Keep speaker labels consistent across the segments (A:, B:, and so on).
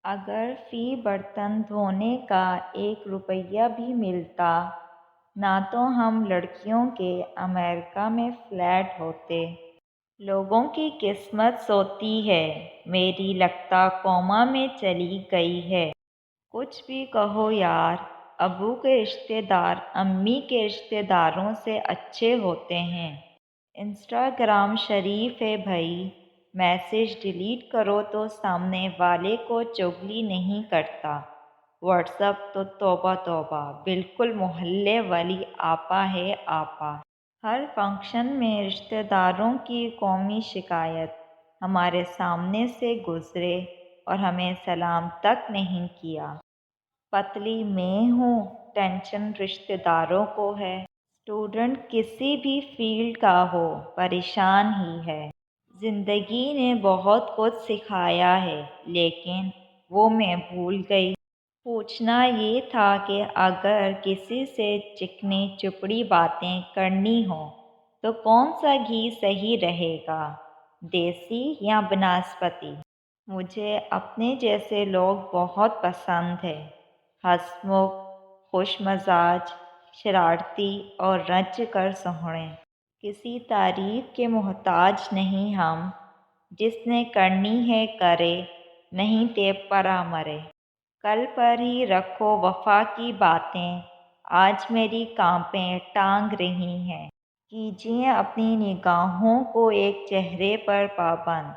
A: اگر فی برتن دھونے کا 1 روپیہ بھی ملتا نہ تو ہم لڑکیوں کے امریکہ میں فلیٹ ہوتے۔ لوگوں کی قسمت سوتی ہے، میری لگتا کوما میں چلی گئی ہے۔ کچھ بھی کہو یار، ابو کے رشتہ دار امی کے رشتہ داروں سے اچھے ہوتے ہیں۔ انسٹاگرام شریف ہے بھائی، میسج ڈیلیٹ کرو تو سامنے والے کو چغلی نہیں کرتا۔ واٹس ایپ تو توبہ توبہ، بالکل محلے والی آپا ہے آپا۔ ہر فنکشن میں رشتہ داروں کی قومی شکایت، ہمارے سامنے سے گزرے اور ہمیں سلام تک نہیں کیا۔ پتلی میں ہوں، ٹینشن رشتہ داروں کو ہے۔ اسٹوڈنٹ کسی بھی فیلڈ کا ہو، پریشان ہی ہے۔ زندگی نے بہت کچھ سکھایا ہے، لیکن وہ میں بھول گئی۔ پوچھنا یہ تھا کہ اگر کسی سے چکنی چپڑی باتیں کرنی ہوں تو کون سا گھی صحیح رہے گا، دیسی یا بناسپتی؟ مجھے اپنے جیسے لوگ بہت پسند ہیں، ہنسمکھ، خوش مزاج، شرارتی اور رنج کر سہنے۔ کسی تعریف کے محتاج نہیں ہم، جس نے کرنی ہے کرے، نہیں تے پرا مرے۔ کل پر ہی رکھو وفا کی باتیں، آج میری کانپیں ٹانگ رہی ہیں۔ کیجیے اپنی نگاہوں کو ایک چہرے پر پابند،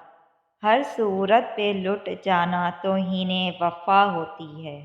A: ہر صورت پہ لٹ جانا توہین وفا ہوتی ہے۔